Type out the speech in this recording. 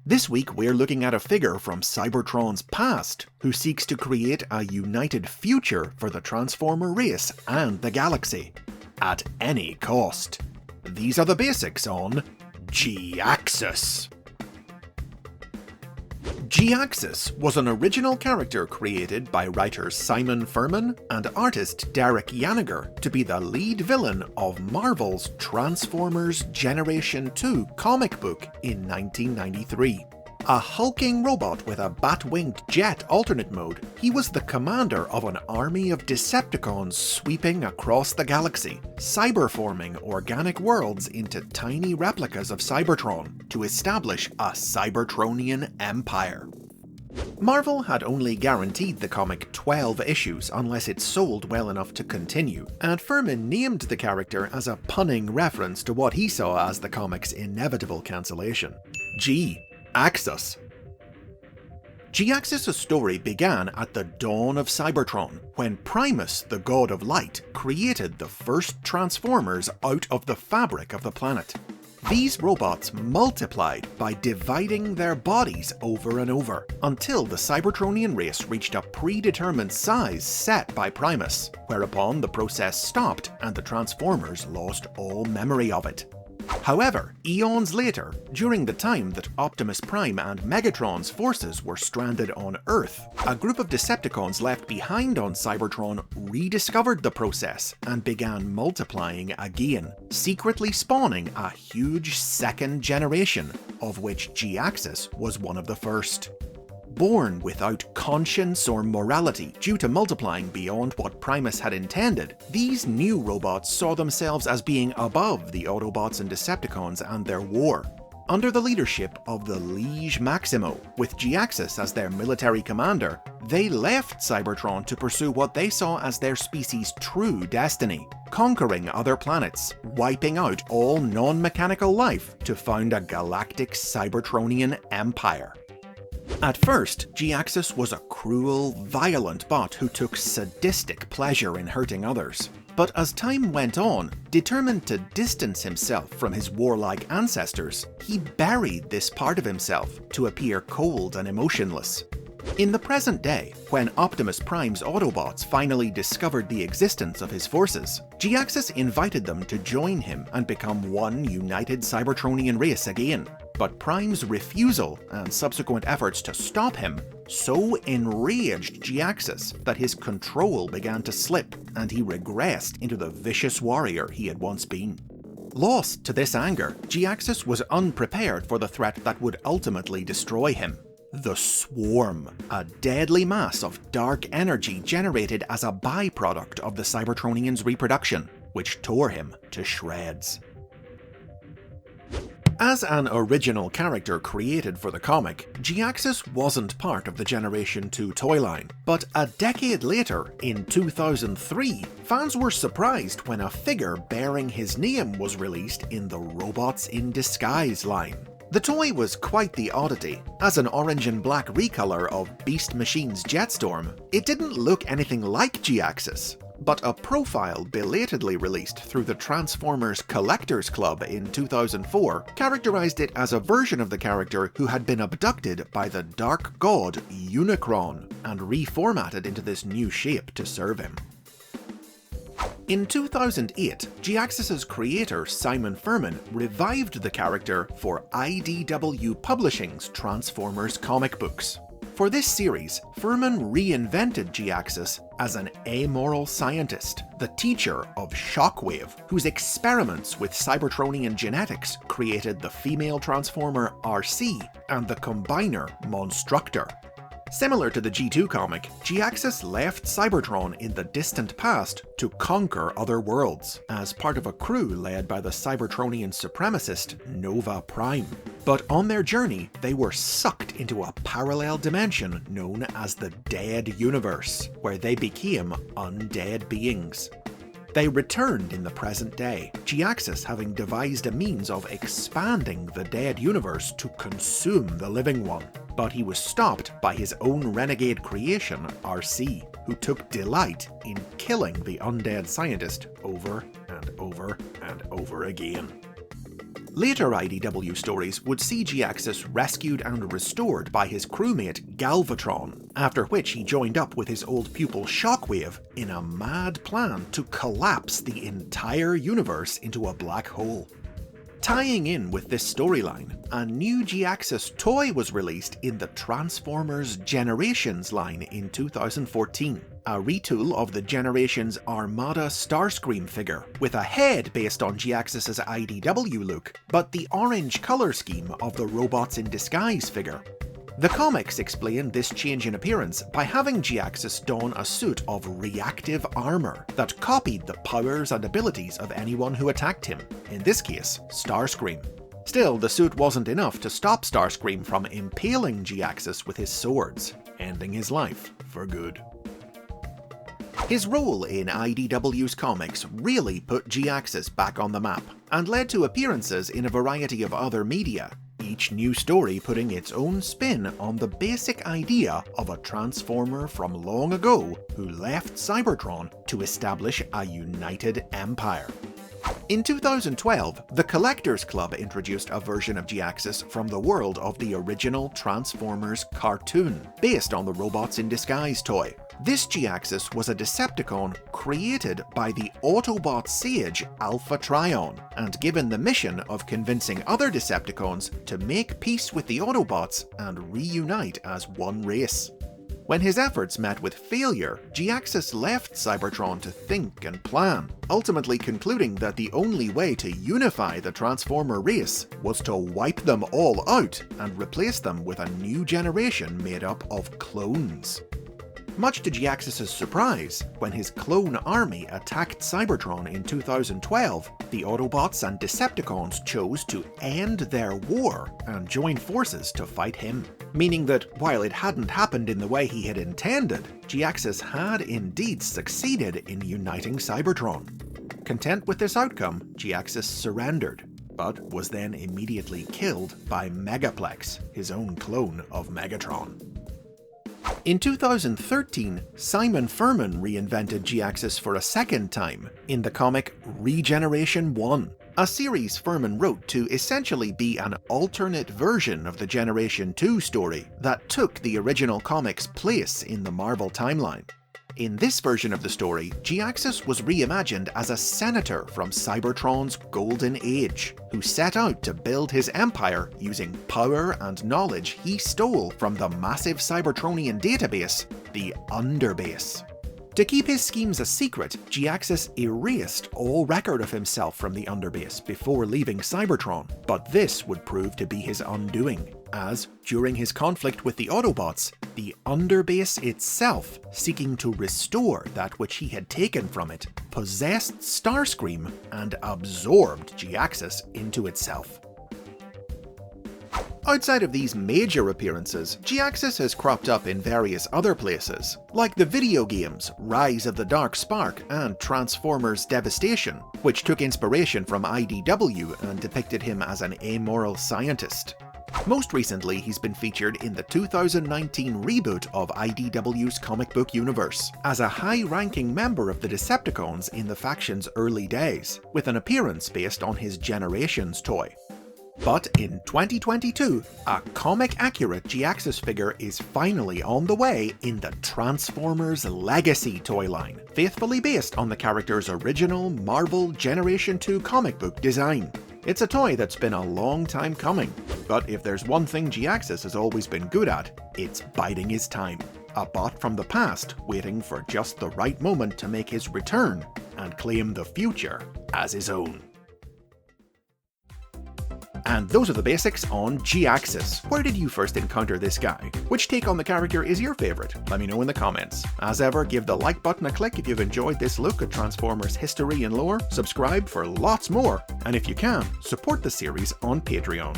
This week we're looking at a figure from Cybertron's past who seeks to create a united future for the Transformer race and the galaxy, at any cost. These are the basics on JHIAXUS. JHIAXUS was an original character created by writers Simon Furman and artist Derek Yaniger to be the lead villain of Marvel's Transformers Generation 2 comic book in 1993. A hulking robot with a bat-winged jet alternate mode, he was the commander of an army of Decepticons sweeping across the galaxy, cyberforming organic worlds into tiny replicas of Cybertron to establish a Cybertronian empire. Marvel had only guaranteed the comic 12 issues unless it sold well enough to continue, and Furman named the character as a punning reference to what he saw as the comic's inevitable cancellation. JHIAXUS. JHIAXUS' story began at the dawn of Cybertron, when Primus, the god of light, created the first Transformers out of the fabric of the planet. These robots multiplied by dividing their bodies over and over, until the Cybertronian race reached a predetermined size set by Primus, whereupon the process stopped and the Transformers lost all memory of it. However, eons later, during the time that Optimus Prime and Megatron's forces were stranded on Earth, a group of Decepticons left behind on Cybertron rediscovered the process and began multiplying again, secretly spawning a huge second generation, of which JHIAXUS was one of the first. Born without conscience or morality due to multiplying beyond what Primus had intended, these new robots saw themselves as being above the Autobots and Decepticons and their war. Under the leadership of the Liege Maximo, with JHIAXUS as their military commander, they left Cybertron to pursue what they saw as their species' true destiny, conquering other planets, wiping out all non-mechanical life to found a galactic Cybertronian empire. At first, JHIAXUS was a cruel, violent bot who took sadistic pleasure in hurting others. But as time went on, determined to distance himself from his warlike ancestors, he buried this part of himself to appear cold and emotionless. In the present day, when Optimus Prime's Autobots finally discovered the existence of his forces, JHIAXUS invited them to join him and become one united Cybertronian race again. But Prime's refusal and subsequent efforts to stop him so enraged JHIAXUS that his control began to slip and he regressed into the vicious warrior he had once been. Lost to this anger, JHIAXUS was unprepared for the threat that would ultimately destroy him. The Swarm, a deadly mass of dark energy generated as a byproduct of the Cybertronians' reproduction, which tore him to shreds. As an original character created for the comic, JHIAXUS wasn't part of the Generation 2 toy line, but a decade later, in 2003, fans were surprised when a figure bearing his name was released in the Robots in Disguise line. The toy was quite the oddity. As an orange and black recolor of Beast Machine's Jetstorm, it didn't look anything like JHIAXUS. But a profile belatedly released through the Transformers Collectors Club in 2004 characterized it as a version of the character who had been abducted by the Dark God Unicron and reformatted into this new shape to serve him. In 2008, JHIAXUS' creator Simon Furman revived the character for IDW Publishing's Transformers comic books. For this series, Furman reinvented JHIAXUS as an amoral scientist, the teacher of Shockwave, whose experiments with Cybertronian genetics created the female Transformer RC and the combiner Monstructor. Similar to the G2 comic, JHIAXUS left Cybertron in the distant past to conquer other worlds, as part of a crew led by the Cybertronian supremacist Nova Prime. But on their journey, they were sucked into a parallel dimension known as the Dead Universe, where they became undead beings. They returned in the present day, JHIAXUS having devised a means of expanding the Dead Universe to consume the living one. But he was stopped by his own renegade creation, RC, who took delight in killing the undead scientist over and over and over again. Later IDW stories would see JHIAXUS rescued and restored by his crewmate Galvatron, after which he joined up with his old pupil Shockwave in a mad plan to collapse the entire universe into a black hole. Tying in with this storyline, a new JHIAXUS toy was released in the Transformers Generations line in 2014. A retool of the Generations Armada Starscream figure, with a head based on JHIAXUS's IDW look, but the orange colour scheme of the Robots in Disguise figure. The comics explain this change in appearance by having JHIAXUS don a suit of reactive armour that copied the powers and abilities of anyone who attacked him, in this case, Starscream. Still, the suit wasn't enough to stop Starscream from impaling JHIAXUS with his swords, ending his life for good. His role in IDW's comics really put JHIAXUS back on the map, and led to appearances in a variety of other media, each new story putting its own spin on the basic idea of a Transformer from long ago who left Cybertron to establish a united empire. In 2012, the Collectors Club introduced a version of JHIAXUS from the world of the original Transformers cartoon, based on the Robots in Disguise toy. This JHIAXUS was a Decepticon created by the Autobot sage Alpha Trion, and given the mission of convincing other Decepticons to make peace with the Autobots and reunite as one race. When his efforts met with failure, JHIAXUS left Cybertron to think and plan, ultimately concluding that the only way to unify the Transformer race was to wipe them all out and replace them with a new generation made up of clones. Much to JHIAXUS's surprise, when his clone army attacked Cybertron in 2012, the Autobots and Decepticons chose to end their war and join forces to fight him. Meaning that, while it hadn't happened in the way he had intended, JHIAXUS had indeed succeeded in uniting Cybertron. Content with this outcome, JHIAXUS surrendered, but was then immediately killed by Megaplex, his own clone of Megatron. In 2013, Simon Furman reinvented JHIAXUS for a second time in the comic Regeneration 1, a series Furman wrote to essentially be an alternate version of the Generation 2 story that took the original comic's place in the Marvel timeline. In this version of the story, JHIAXUS was reimagined as a senator from Cybertron's golden age, who set out to build his empire using power and knowledge he stole from the massive Cybertronian database, the Underbase. To keep his schemes a secret, JHIAXUS erased all record of himself from the Underbase before leaving Cybertron, but this would prove to be his undoing, as, during his conflict with the Autobots, the Underbase itself, seeking to restore that which he had taken from it, possessed Starscream and absorbed JHIAXUS into itself. Outside of these major appearances, JHIAXUS has cropped up in various other places, like the video games Rise of the Dark Spark and Transformers Devastation, which took inspiration from IDW and depicted him as an amoral scientist. Most recently, he's been featured in the 2019 reboot of IDW's comic book universe, as a high-ranking member of the Decepticons in the faction's early days, with an appearance based on his Generations toy. But in 2022, a comic-accurate JHIAXUS figure is finally on the way in the Transformers Legacy toy line, faithfully based on the character's original Marvel Generation 2 comic book design. It's a toy that's been a long time coming, but if there's one thing JHIAXUS has always been good at, it's biding his time. A bot from the past waiting for just the right moment to make his return and claim the future as his own. And those are the basics on JHIAXUS. Where did you first encounter this guy? Which take on the character is your favourite? Let me know in the comments. As ever, give the like button a click if you've enjoyed this look at Transformers history and lore, subscribe for lots more, and if you can, support the series on Patreon.